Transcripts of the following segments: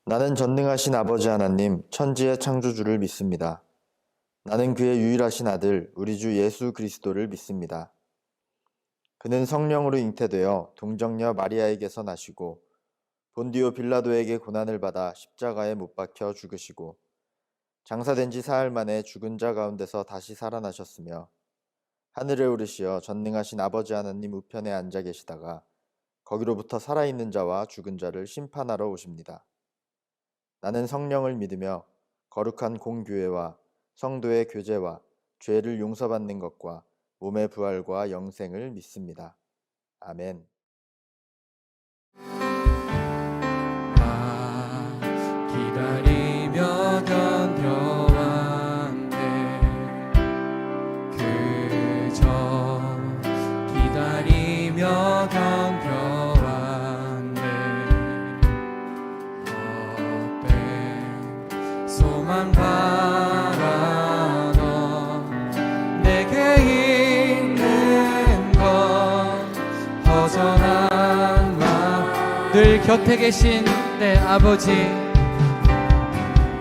나는 전능하신 아버지 하나님, 천지의 창조주를 믿습니다. 나는 그의 유일하신 아들, 우리 주 예수 그리스도를 믿습니다. 그는 성령으로 잉태되어 동정녀 마리아에게서 나시고 본디오 빌라도에게 고난을 받아 십자가에 못 박혀 죽으시고 장사된 지 사흘 만에 죽은 자 가운데서 다시 살아나셨으며 하늘에 오르시어 전능하신 아버지 하나님 우편에 앉아 계시다가 거기로부터 살아있는 자와 죽은 자를 심판하러 오십니다. 나는 성령을 믿으며 거룩한 공교회와 성도의 교제와 죄를 용서받는 것과 몸의 부활과 영생을 믿습니다. 아멘. 기다리며 견뎌왔네. 그저 기다리며 견뎌왔네. 헛된 소망 바라던 내게 있는 건 허전한 마음. 늘 곁에 계신 내 아버지,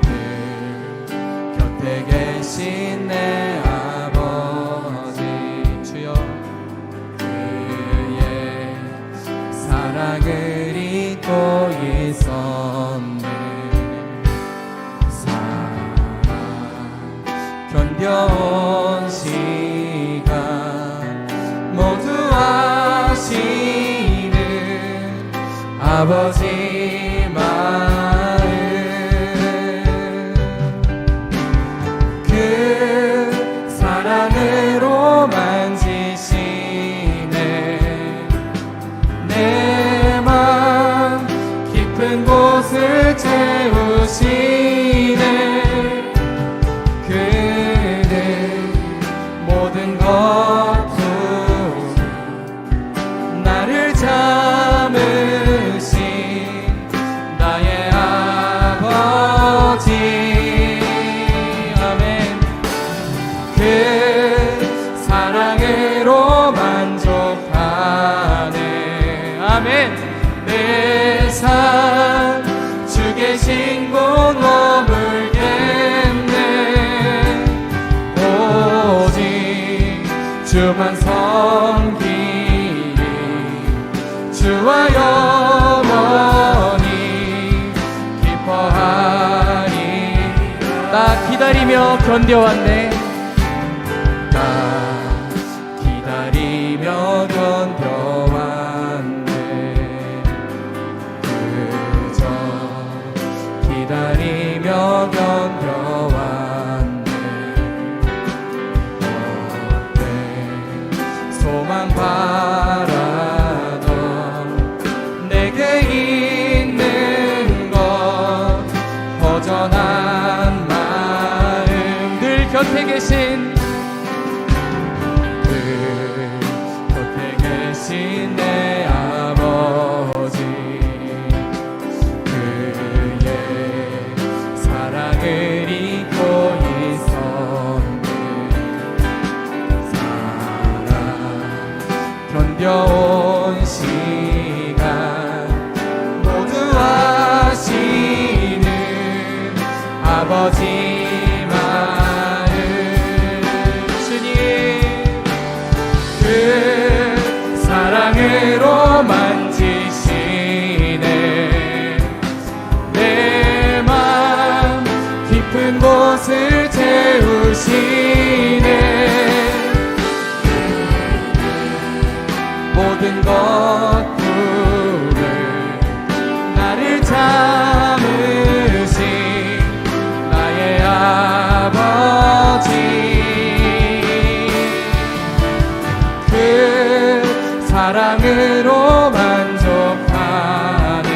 늘 곁에 계신 내 아버지, 주여 그의 사랑을 잊고 있었네. 사랑 견뎌온 시간 모두 아시는 아버지 사랑으로 만지시네. 내 맘 깊은 곳을 채우시네. 그는 모든 것 푸 나를 참으신 나의 아버지. 그 사랑으로 만족하네. 아멘. 내 삶 주 계신 곳 머물겠네. 오직 주만 섬기니 주와 영원히 기뻐하리. 나 기다리며 견뎌왔네. 기다리며 견뎌왔네. 그저 기다리며 견뎌왔네. 헛된 소망 바라던 내게 있는 것 허전한 마음. 늘 곁에 계신 내 아버지, 그의 사랑을 잊고 있었네. 사랑 견뎌온 시간 모두 아시는 아버지 마음. 주님 그 사랑으로 만지시네. 내 맘 깊은 곳을 채우시네. 모든 것들을 나를 참으신 나의 아버지. 사랑으로 만족하네.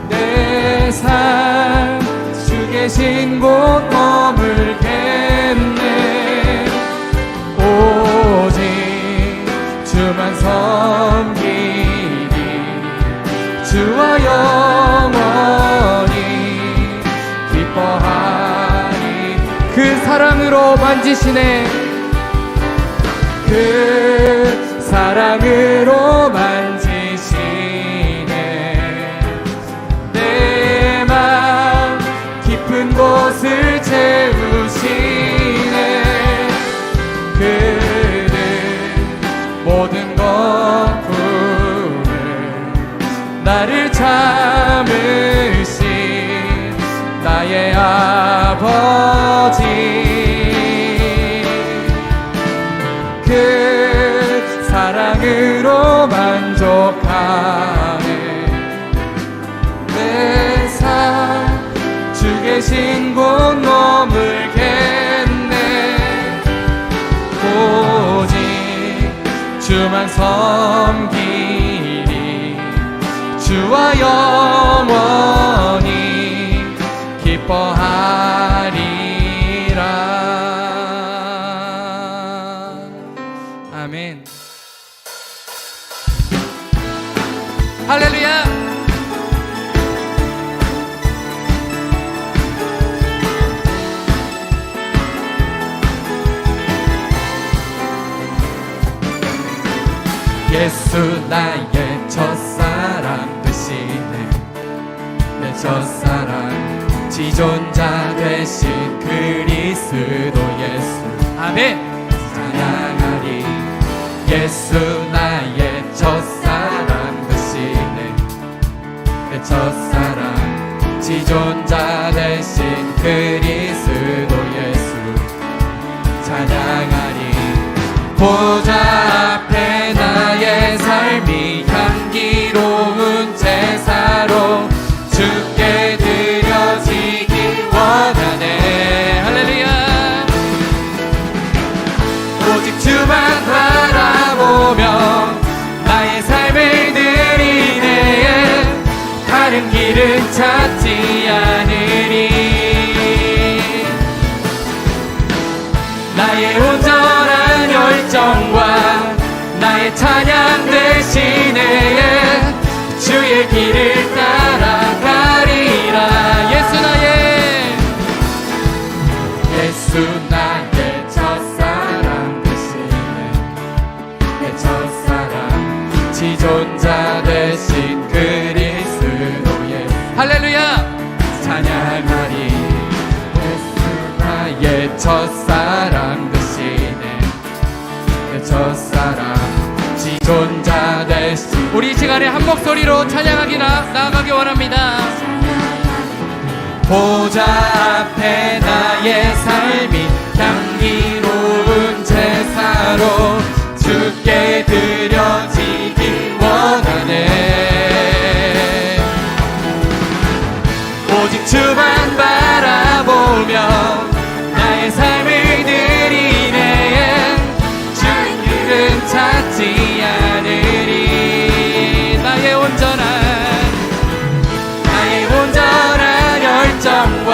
내 삶 주 계신 곳 머물겠네. 오직 주만 섬기니 주와 영원히 기뻐하니. 그 사랑으로 만지시네. 그 사랑으로 만지시네. 내 나를 채우시네. 그는 모든 것 품을 나를 참으신 나의 아버지. 그 사랑으로 만족하네. 내 삶 주 계신 곳 머물겠네. 오직 주만 섬기리. 주와 영원히 기뻐하리라. 아멘. 할렐루야. 예수 나의 첫사랑 되시네. 내 첫사랑 지존자 되신 그리스도 예수. 아멘. 찬양하리. 예수 나의 첫사랑 되시네. 내 첫사랑 지존자 되신 그리스도 예수. 찬양하리. 보좌 앞에 나의 삶이 향기로운 제사로 주께 드려지길 원하네. 할렐루야. 오직 주만 바라보며 나의 삶을 드리네. 다른 길은 찾지 않으리. 나의 온전한 열정과 나의 찬양 대신에 주의 길을 따라가리라. 예수 나의 첫사랑 되시네. 내 첫사랑 지존자 되신 그리스도 예수. 할렐루야. 찬양하리. 예수 나의 첫사랑 되시네. 내 첫사랑 지존자 되신. 우리 이 시간에 한 목소리로 찬양하기 나아가기 원합니다. 보좌 앞에 나의 삶이 향기로운 제사로 주께 드려지길 원하네. 오직 주만 바라보며 나의 삶을 드리네. 주의 길은 찾지 않으리. 나의 온전한 열정과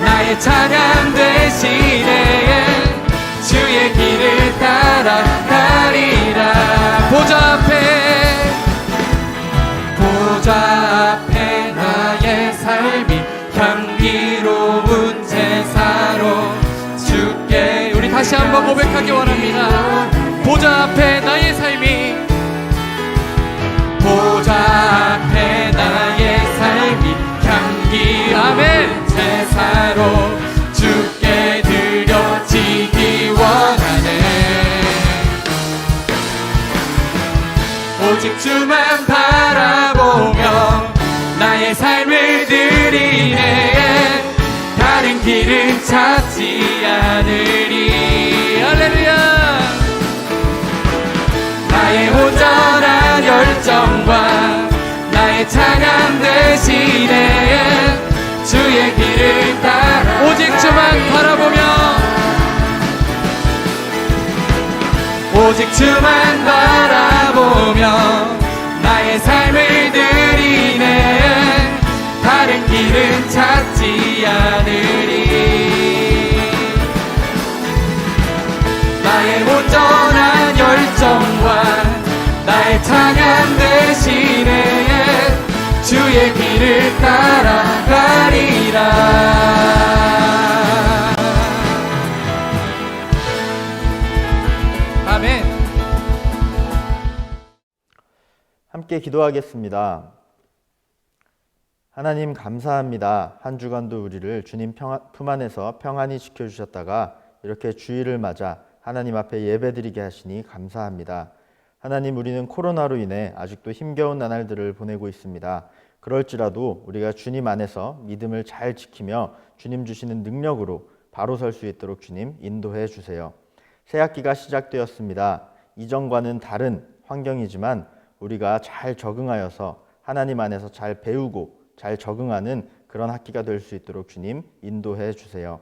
나의 찬양 대신에 주의 길을 따라가리라. 보좌 앞에 나의 삶이 향기로운 제사로 주께. 우리 다시 한번 고백하기 원합니다. 보좌 앞에 나의 삶이. 보좌 앞에 나의 삶이 향기. 아멘. 제사로 주께 드려지기 원하네. 오직 주만 바라보며 나의 삶을 드리네. 다른 길은 찾지 않으리. 할렐루야. 나의 온전한 열정과 나의 찬양 대신에 주의 길을 따라. 오직 주만 바라보며. 오직 주만 바라보며 나의 삶을 드리네. 다른 길은 찾지 않으리. 나의 온전한 열정과 나의 찬양 대신에 주의 길을 따라가리라. 아멘. 함께 기도하겠습니다. 하나님 감사합니다. 한 주간도 우리를 주님 품 안에서 평안히 지켜주셨다가 이렇게 주일을 맞아 하나님 앞에 예배드리게 하시니 감사합니다. 하나님, 우리는 코로나로 인해 아직도 힘겨운 나날들을 보내고 있습니다. 그럴지라도 우리가 주님 안에서 믿음을 잘 지키며 주님 주시는 능력으로 바로 설 수 있도록 주님 인도해 주세요. 새 학기가 시작되었습니다. 이전과는 다른 환경이지만 우리가 잘 적응하여서 하나님 안에서 잘 배우고 잘 적응하는 그런 학기가 될 수 있도록 주님 인도해 주세요.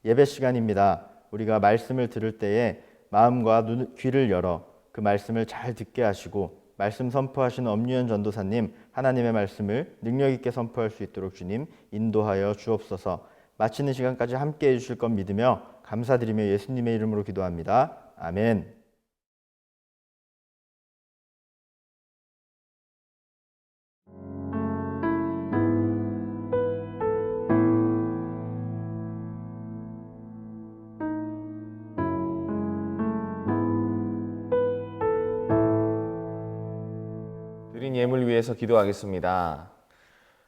예배 시간입니다. 우리가 말씀을 들을 때에 마음과 귀를 열어 그 말씀을 잘 듣게 하시고 말씀 선포하시는 엄유현 전도사님, 하나님의 말씀을 능력 있게 선포할 수 있도록 주님 인도하여 주옵소서. 마치는 시간까지 함께해 주실 것 믿으며 감사드리며 예수님의 이름으로 기도합니다. 아멘. 드린 예물 위해서 기도하겠습니다.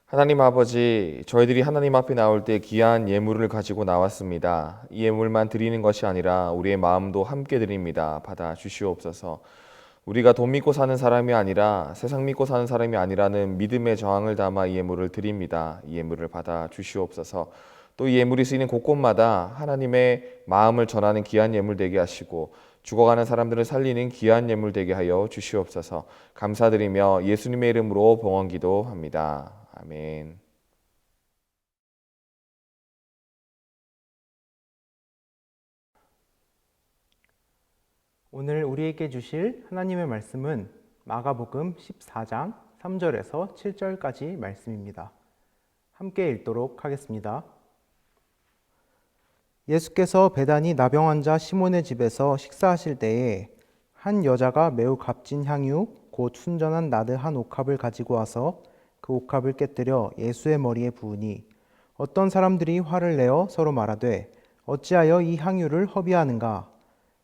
하나님 아버지, 저희들이 하나님 앞에 나올 때 귀한 예물을 가지고 나왔습니다. 이 예물만 드리는 것이 아니라 우리의 마음도 함께 드립니다. 받아 주시옵소서. 우리가 돈 믿고 사는 사람이 아니라 세상 믿고 사는 사람이 아니라는 믿음의 저항을 담아 이 예물을 드립니다. 이 예물을 받아 주시옵소서. 또 이 예물이 쓰이는 곳곳마다 하나님의 마음을 전하는 귀한 예물 되게 하시고 죽어가는 사람들을 살리는 귀한 예물 되게 하여 주시옵소서. 감사드리며 예수님의 이름으로 봉헌 기도합니다. 아멘. 오늘 우리에게 주실 하나님의 말씀은 마가복음 14장 3절에서 7절까지 말씀입니다. 함께 읽도록 하겠습니다. 예수께서 베다니 나병 환자 시몬의 집에서 식사하실 때에 한 여자가 매우 값진 향유 곧 순전한 나드 한 옥합을 가지고 와서 그 옥합을 깨뜨려 예수의 머리에 부으니 어떤 사람들이 화를 내어 서로 말하되 어찌하여 이 향유를 허비하는가?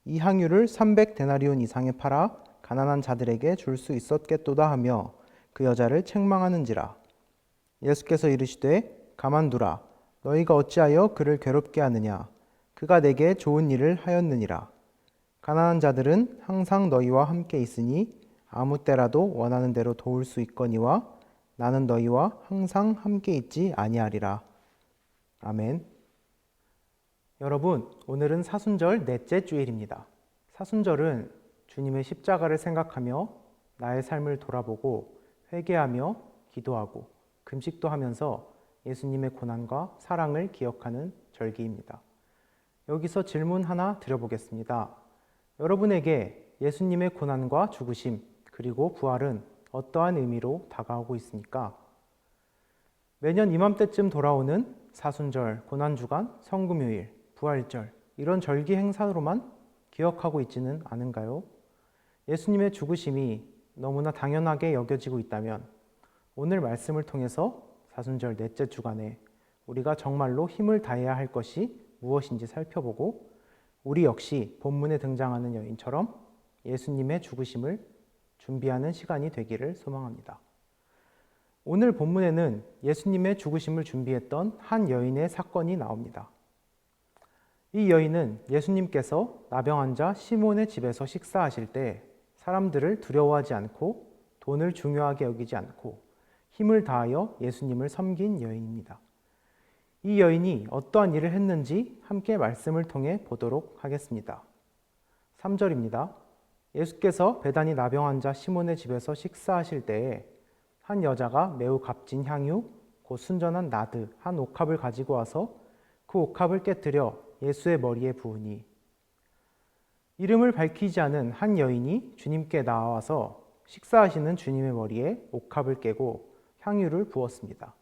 이 향유를 300데나리온 이상에 팔아 가난한 자들에게 줄 수 있었겠도다 하며 그 여자를 책망하는지라. 예수께서 이르시되 가만두라. 너희가 어찌하여 그를 괴롭게 하느냐? 그가 내게 좋은 일을 하였느니라. 가난한 자들은 항상 너희와 함께 있으니 아무 때라도 원하는 대로 도울 수 있거니와 나는 너희와 항상 함께 있지 아니하리라. 아멘. 여러분, 오늘은 사순절 넷째 주일입니다. 사순절은 주님의 십자가를 생각하며 나의 삶을 돌아보고 회개하며 기도하고 금식도 하면서 예수님의 고난과 사랑을 기억하는 절기입니다. 여기서 질문 하나 드려보겠습니다. 여러분에게 예수님의 고난과 죽으심 그리고 부활은 어떠한 의미로 다가오고 있습니까? 매년 이맘때쯤 돌아오는 사순절, 고난주간, 성금요일, 부활절 이런 절기 행사로만 기억하고 있지는 않은가요? 예수님의 죽으심이 너무나 당연하게 여겨지고 있다면 오늘 말씀을 통해서 사순절 넷째 주간에 우리가 정말로 힘을 다해야 할 것이 무엇인지 살펴보고 우리 역시 본문에 등장하는 여인처럼 예수님의 죽으심을 준비하는 시간이 되기를 소망합니다. 오늘 본문에는 예수님의 죽으심을 준비했던 한 여인의 사건이 나옵니다. 이 여인은 예수님께서 나병 환자 시몬의 집에서 식사하실 때 사람들을 두려워하지 않고 돈을 중요하게 여기지 않고 힘을 다하여 예수님을 섬긴 여인입니다. 이 여인이 어떠한 일을 했는지 함께 말씀을 통해 보도록 하겠습니다. 3절입니다. 예수께서 베다니 나병 환자 시몬의 집에서 식사하실 때에 한 여자가 매우 값진 향유 곧 순전한 나드 한 옥합을 가지고 와서 그 옥합을 깨뜨려 예수의 머리에 부으니. 이름을 밝히지 않은 한 여인이 주님께 나와서 식사하시는 주님의 머리에 옥합을 깨고 향유를 부었습니다.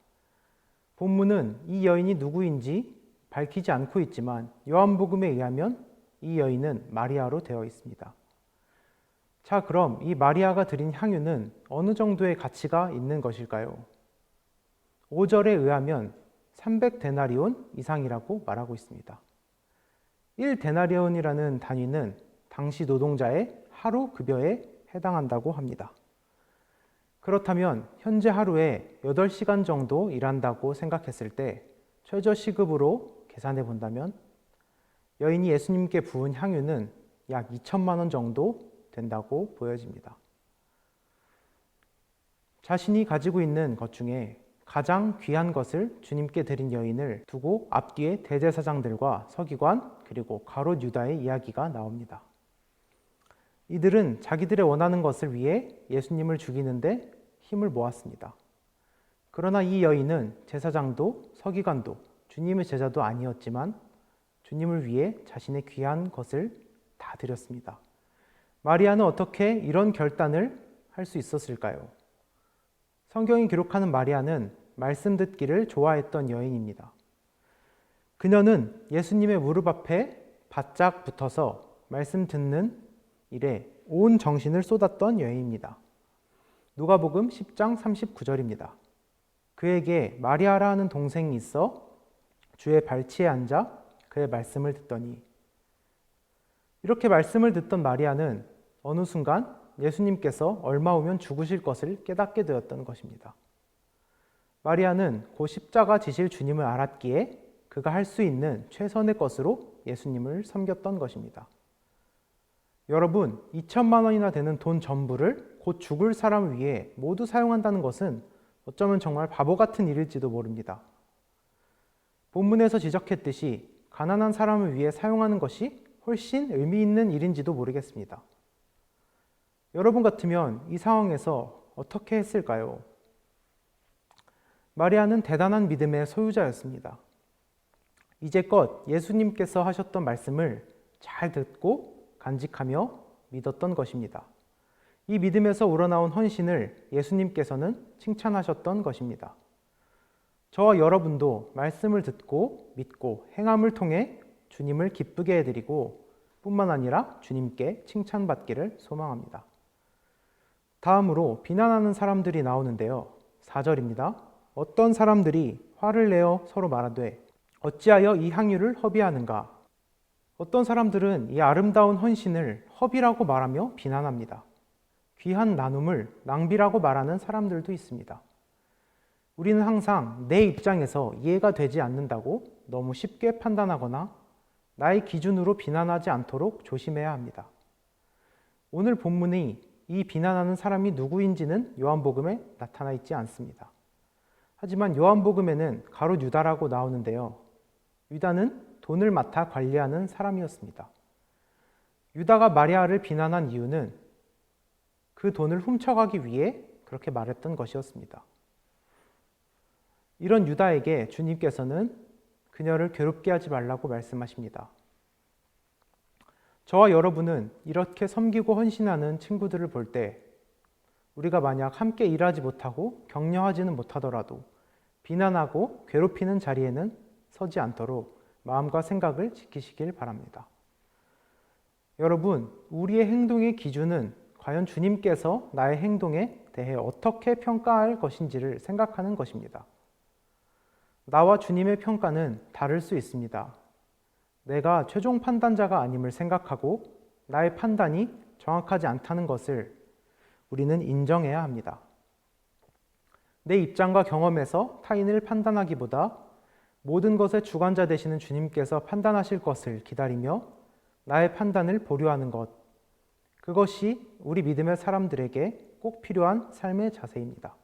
본문은 이 여인이 누구인지 밝히지 않고 있지만 요한복음에 의하면 이 여인은 마리아로 되어 있습니다. 자, 그럼 이 마리아가 드린 향유는 어느 정도의 가치가 있는 것일까요? 5절에 의하면 300데나리온 이상이라고 말하고 있습니다. 1데나리온이라는 단위는 당시 노동자의 하루 급여에 해당한다고 합니다. 그렇다면 현재 하루에 8시간 정도 일한다고 생각했을 때 최저 시급으로 계산해 본다면 여인이 예수님께 부은 향유는 약 2천만 원 정도 된다고 보여집니다. 자신이 가지고 있는 것 중에 가장 귀한 것을 주님께 드린 여인을 두고 앞뒤에 대제사장들과 서기관 그리고 가롯 유다의 이야기가 나옵니다. 이들은 자기들의 원하는 것을 위해 예수님을 죽이는데 힘을 모았습니다. 그러나 이 여인은 제사장도 서기관도 주님의 제자도 아니었지만 주님을 위해 자신의 귀한 것을 다 드렸습니다. 마리아는 어떻게 이런 결단을 할 수 있었을까요? 성경이 기록하는 마리아는 말씀 듣기를 좋아했던 여인입니다. 그녀는 예수님의 무릎 앞에 바짝 붙어서 말씀 듣는 일에 온 정신을 쏟았던 여인입니다. 누가복음 10장 39절입니다. 그에게 마리아라 하는 동생이 있어 주의 발치에 앉아 그의 말씀을 듣더니, 이렇게 말씀을 듣던 마리아는 어느 순간 예수님께서 얼마 후면 죽으실 것을 깨닫게 되었던 것입니다. 마리아는 곧 십자가 지실 주님을 알았기에 그가 할 수 있는 최선의 것으로 예수님을 섬겼던 것입니다. 여러분, 2천만 원이나 되는 돈 전부를 곧 죽을 사람을 위해 모두 사용한다는 것은 어쩌면 정말 바보 같은 일일지도 모릅니다. 본문에서 지적했듯이 가난한 사람을 위해 사용하는 것이 훨씬 의미 있는 일인지도 모르겠습니다. 여러분 같으면 이 상황에서 어떻게 했을까요? 마리아는 대단한 믿음의 소유자였습니다. 이제껏 예수님께서 하셨던 말씀을 잘 듣고 간직하며 믿었던 것입니다. 이 믿음에서 우러나온 헌신을 예수님께서는 칭찬하셨던 것입니다. 저와 여러분도 말씀을 듣고 믿고 행함을 통해 주님을 기쁘게 해드리고 뿐만 아니라 주님께 칭찬받기를 소망합니다. 다음으로 비난하는 사람들이 나오는데요. 4절입니다. 어떤 사람들이 화를 내어 서로 말하되 어찌하여 이 향유를 허비하는가? 어떤 사람들은 이 아름다운 헌신을 허비라고 말하며 비난합니다. 귀한 나눔을 낭비라고 말하는 사람들도 있습니다. 우리는 항상 내 입장에서 이해가 되지 않는다고 너무 쉽게 판단하거나 나의 기준으로 비난하지 않도록 조심해야 합니다. 오늘 본문이 이 비난하는 사람이 누구인지는 요한복음에 나타나 있지 않습니다. 하지만 요한복음에는 가롯 유다라고 나오는데요. 유다는 돈을 맡아 관리하는 사람이었습니다. 유다가 마리아를 비난한 이유는 그 돈을 훔쳐가기 위해 그렇게 말했던 것이었습니다. 이런 유다에게 주님께서는 그녀를 괴롭게 하지 말라고 말씀하십니다. 저와 여러분은 이렇게 섬기고 헌신하는 친구들을 볼 때 우리가 만약 함께 일하지 못하고 격려하지는 못하더라도 비난하고 괴롭히는 자리에는 서지 않도록 마음과 생각을 지키시길 바랍니다. 여러분, 우리의 행동의 기준은 과연 주님께서 나의 행동에 대해 어떻게 평가할 것인지를 생각하는 것입니다. 나와 주님의 평가는 다를 수 있습니다. 내가 최종 판단자가 아님을 생각하고 나의 판단이 정확하지 않다는 것을 우리는 인정해야 합니다. 내 입장과 경험에서 타인을 판단하기보다 모든 것의 주관자 되시는 주님께서 판단하실 것을 기다리며 나의 판단을 보류하는 것, 그것이 우리 믿음의 사람들에게 꼭 필요한 삶의 자세입니다.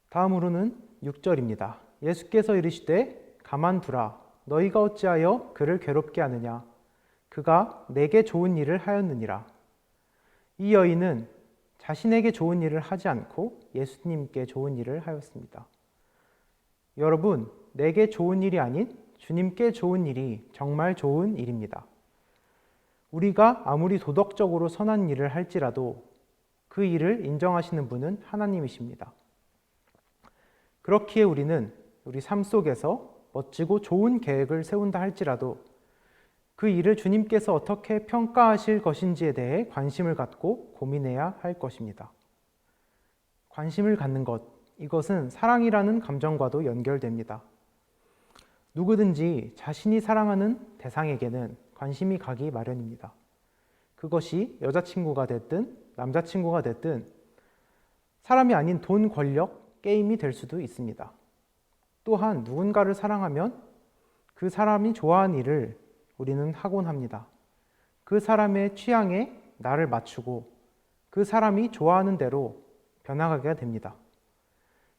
다음으로는 6절입니다. 예수께서 이르시되 가만두라. 너희가 어찌하여 그를 괴롭게 하느냐? 그가 내게 좋은 일을 하였느니라. 이 여인은 자신에게 좋은 일을 하지 않고 예수님께 좋은 일을 하였습니다. 여러분, 내게 좋은 일이 아닌 주님께 좋은 일이 정말 좋은 일입니다. 우리가 아무리 도덕적으로 선한 일을 할지라도 그 일을 인정하시는 분은 하나님이십니다. 그렇기에 우리는 우리 삶 속에서 멋지고 좋은 계획을 세운다 할지라도 그 일을 주님께서 어떻게 평가하실 것인지에 대해 관심을 갖고 고민해야 할 것입니다. 관심을 갖는 것, 이것은 사랑이라는 감정과도 연결됩니다. 누구든지 자신이 사랑하는 대상에게는 관심이 가기 마련입니다. 그것이 여자친구가 됐든 남자친구가 됐든 사람이 아닌 돈, 권력, 게임이 될 수도 있습니다. 또한 누군가를 사랑하면 그 사람이 좋아하는 일을 우리는 하곤 합니다. 그 사람의 취향에 나를 맞추고 그 사람이 좋아하는 대로 변화가게 됩니다.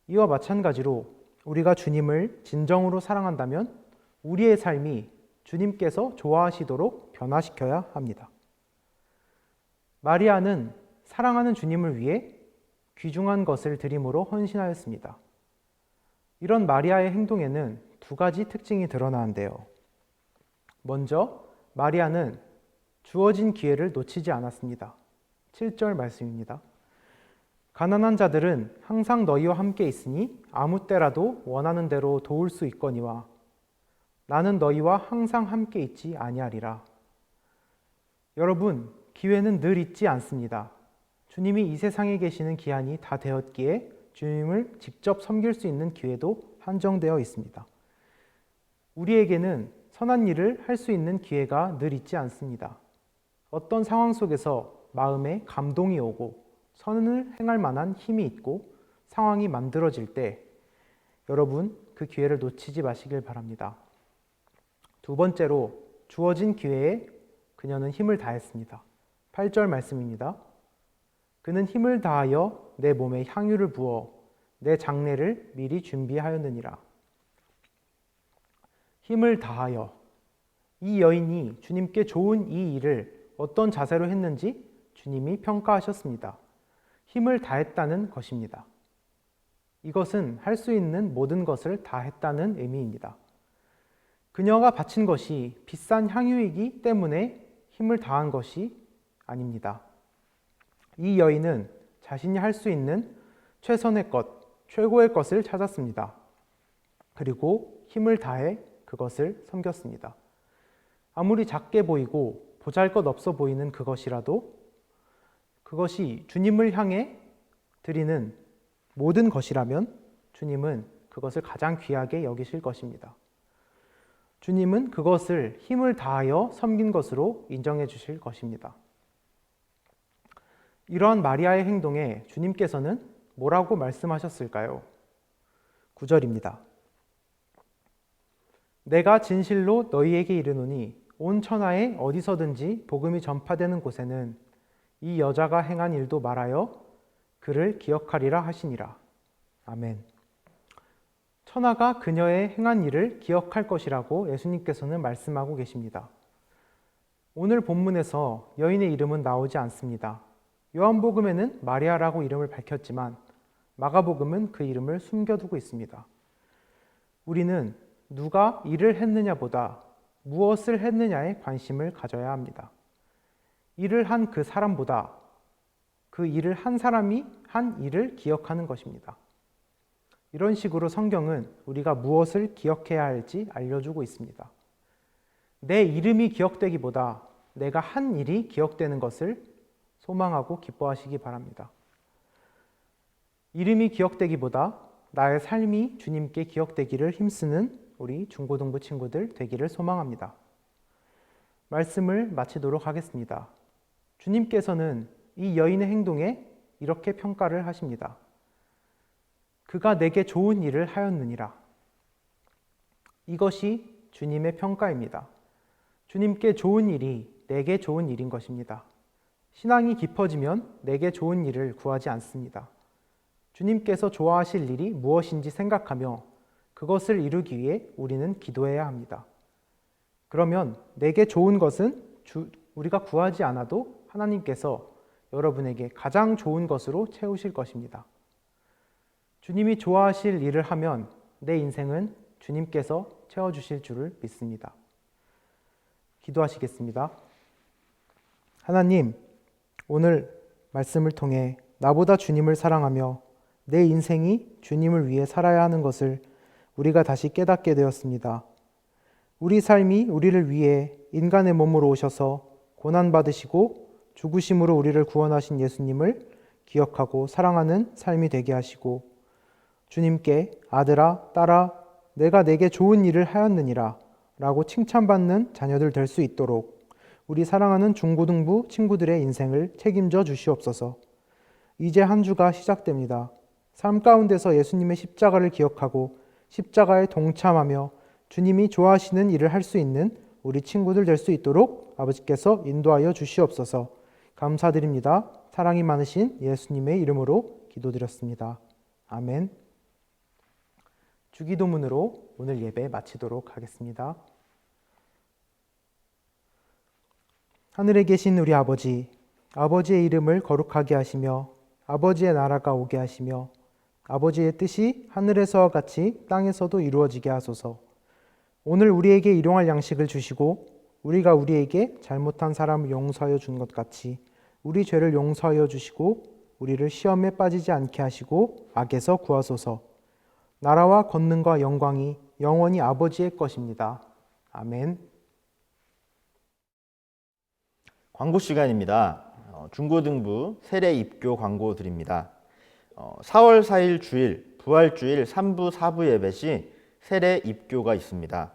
이와 마찬가지로 우리가 주님을 진정으로 사랑한다면 우리의 삶이 주님께서 좋아하시도록 변화시켜야 합니다. 마리아는 사랑하는 주님을 위해 귀중한 것을 드림으로 헌신하였습니다. 이런 마리아의 행동에는 두 가지 특징이 드러나는데요. 먼저 마리아는 주어진 기회를 놓치지 않았습니다. 7절 말씀입니다. 가난한 자들은 항상 너희와 함께 있으니 아무 때라도 원하는 대로 도울 수 있거니와 나는 너희와 항상 함께 있지 아니하리라. 여러분, 기회는 늘 있지 않습니다. 주님이 이 세상에 계시는 기한이 다 되었기에 주님을 직접 섬길 수 있는 기회도 한정되어 있습니다. 우리에게는 선한 일을 할 수 있는 기회가 늘 있지 않습니다. 어떤 상황 속에서 마음에 감동이 오고 선을 행할 만한 힘이 있고 상황이 만들어질 때 여러분 그 기회를 놓치지 마시길 바랍니다. 두 번째로 주어진 기회에 그녀는 힘을 다했습니다. 8절 말씀입니다. 그는 힘을 다하여 내 몸에 향유를 부어 내 장례를 미리 준비하였느니라. 힘을 다하여 이 여인이 주님께 좋은 이 일을 어떤 자세로 했는지 주님이 평가하셨습니다. 힘을 다했다는 것입니다. 이것은 할 수 있는 모든 것을 다 했다는 의미입니다. 그녀가 바친 것이 비싼 향유이기 때문에 힘을 다한 것이 아닙니다. 이 여인은 자신이 할 수 있는 최선의 것, 최고의 것을 찾았습니다. 그리고 힘을 다해 그것을 섬겼습니다. 아무리 작게 보이고 보잘것없어 보이는 그것이라도 그것이 주님을 향해 드리는 모든 것이라면 주님은 그것을 가장 귀하게 여기실 것입니다. 주님은 그것을 힘을 다하여 섬긴 것으로 인정해 주실 것입니다. 이러한 마리아의 행동에 주님께서는 뭐라고 말씀하셨을까요? 9절입니다. 내가 진실로 너희에게 이르노니 온 천하에 어디서든지 복음이 전파되는 곳에는 이 여자가 행한 일도 말하여 그를 기억하리라 하시니라. 아멘. 천하가 그녀의 행한 일을 기억할 것이라고 예수님께서는 말씀하고 계십니다. 오늘 본문에서 여인의 이름은 나오지 않습니다. 요한복음에는 마리아라고 이름을 밝혔지만 마가복음은 그 이름을 숨겨두고 있습니다. 우리는 누가 일을 했느냐보다 무엇을 했느냐에 관심을 가져야 합니다. 일을 한 그 사람보다 그 일을 한 사람이 한 일을 기억하는 것입니다. 이런 식으로 성경은 우리가 무엇을 기억해야 할지 알려주고 있습니다. 내 이름이 기억되기보다 내가 한 일이 기억되는 것을 소망하고 기뻐하시기 바랍니다. 이름이 기억되기보다 나의 삶이 주님께 기억되기를 힘쓰는 우리 중고등부 친구들 되기를 소망합니다. 말씀을 마치도록 하겠습니다. 주님께서는 이 여인의 행동에 이렇게 평가를 하십니다. 그가 내게 좋은 일을 하였느니라. 이것이 주님의 평가입니다. 주님께 좋은 일이 내게 좋은 일인 것입니다. 신앙이 깊어지면 내게 좋은 일을 구하지 않습니다. 주님께서 좋아하실 일이 무엇인지 생각하며 그것을 이루기 위해 우리는 기도해야 합니다. 그러면 내게 좋은 것은 우리가 구하지 않아도 하나님께서 여러분에게 가장 좋은 것으로 채우실 것입니다. 주님이 좋아하실 일을 하면 내 인생은 주님께서 채워주실 줄을 믿습니다. 기도하시겠습니다. 하나님, 오늘 말씀을 통해 나보다 주님을 사랑하며 내 인생이 주님을 위해 살아야 하는 것을 우리가 다시 깨닫게 되었습니다. 우리 삶이 우리를 위해 인간의 몸으로 오셔서 고난받으시고 죽으심으로 우리를 구원하신 예수님을 기억하고 사랑하는 삶이 되게 하시고 주님께 아들아, 딸아, 내가 내게 좋은 일을 하였느니라 라고 칭찬받는 자녀들 될 수 있도록 우리 사랑하는 중고등부 친구들의 인생을 책임져 주시옵소서. 이제 한 주가 시작됩니다. 삶 가운데서 예수님의 십자가를 기억하고 십자가에 동참하며 주님이 좋아하시는 일을 할 수 있는 우리 친구들 될 수 있도록 아버지께서 인도하여 주시옵소서. 감사드립니다. 사랑이 많으신 예수님의 이름으로 기도드렸습니다. 아멘. 주기도문으로 오늘 예배 마치도록 하겠습니다. 하늘에 계신 우리 아버지, 아버지의 이름을 거룩하게 하시며 아버지의 나라가 오게 하시며 아버지의 뜻이 하늘에서와 같이 땅에서도 이루어지게 하소서. 오늘 우리에게 일용할 양식을 주시고 우리가 우리에게 잘못한 사람을 용서하여 준 것 같이 우리 죄를 용서하여 주시고 우리를 시험에 빠지지 않게 하시고 악에서 구하소서. 나라와 권능과 영광이 영원히 아버지의 것입니다. 아멘. 광고 시간입니다. 중고등부 세례 입교 광고 드립니다. 4월 4일 주일, 부활주일 3부, 4부 예배 시 세례 입교가 있습니다.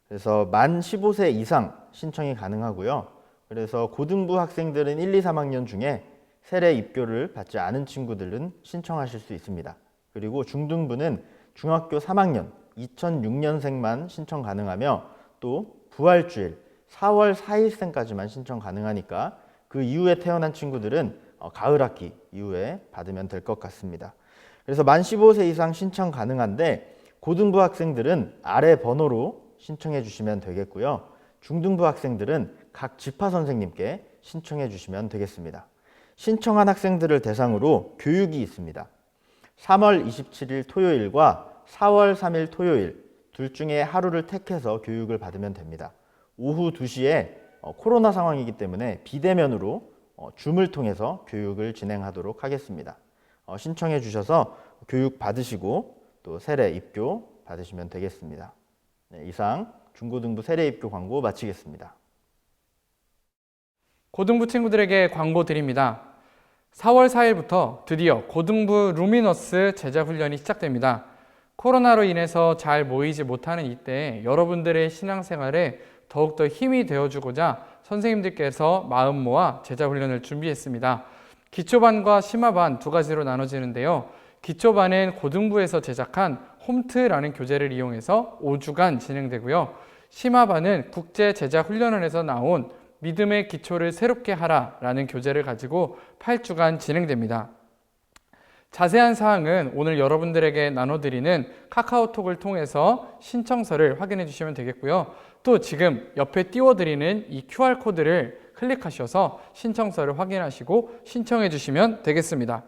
그래서 만 15세 이상 신청이 가능하고요. 그래서 고등부 학생들은 1, 2, 3학년 중에 세례 입교를 받지 않은 친구들은 신청하실 수 있습니다. 그리고 중등부는 중학교 3학년 2006년생만 신청 가능하며 또 부활주일 4월 4일생까지만 신청 가능하니까 그 이후에 태어난 친구들은 가을 학기 이후에 받으면 될 것 같습니다. 그래서 만 15세 이상 신청 가능한데 고등부 학생들은 아래 번호로 신청해 주시면 되겠고요. 중등부 학생들은 각 지파 선생님께 신청해 주시면 되겠습니다. 신청한 학생들을 대상으로 교육이 있습니다. 3월 27일 토요일과 4월 3일 토요일 둘 중에 하루를 택해서 교육을 받으면 됩니다. 오후 2시에 코로나 상황이기 때문에 비대면으로 줌을 통해서 교육을 진행하도록 하겠습니다. 신청해 주셔서 교육 받으시고 또 세례 입교 받으시면 되겠습니다. 네, 이상 중고등부 세례 입교 광고 마치겠습니다. 고등부 친구들에게 광고 드립니다. 4월 4일부터 드디어 고등부 루미너스 제자훈련이 시작됩니다. 코로나로 인해서 잘 모이지 못하는 이때 여러분들의 신앙생활에 더욱더 힘이 되어주고자 선생님들께서 마음 모아 제자훈련을 준비했습니다. 기초반과 심화반 두 가지로 나눠지는데요. 기초반은 고등부에서 제작한 홈트라는 교재를 이용해서 5주간 진행되고요. 심화반은 국제제자훈련원에서 나온 믿음의 기초를 새롭게 하라라는 교재를 가지고 8주간 진행됩니다. 자세한 사항은 오늘 여러분들에게 나눠드리는 카카오톡을 통해서 신청서를 확인해 주시면 되겠고요. 또 지금 옆에 띄워드리는 이 QR코드를 클릭하셔서 신청서를 확인하시고 신청해 주시면 되겠습니다.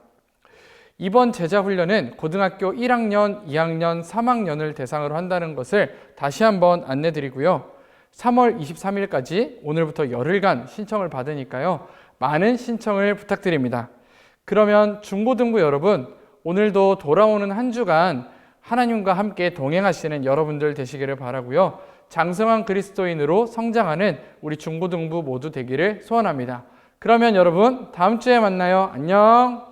이번 제자훈련은 고등학교 1학년, 2학년, 3학년을 대상으로 한다는 것을 다시 한번 안내드리고요. 3월 23일까지 오늘부터 열흘간 신청을 받으니까요. 많은 신청을 부탁드립니다. 그러면 중고등부 여러분, 오늘도 돌아오는 한 주간 하나님과 함께 동행하시는 여러분들 되시기를 바라고요. 장성한 그리스도인으로 성장하는 우리 중고등부 모두 되기를 소원합니다. 그러면 여러분 다음 주에 만나요. 안녕.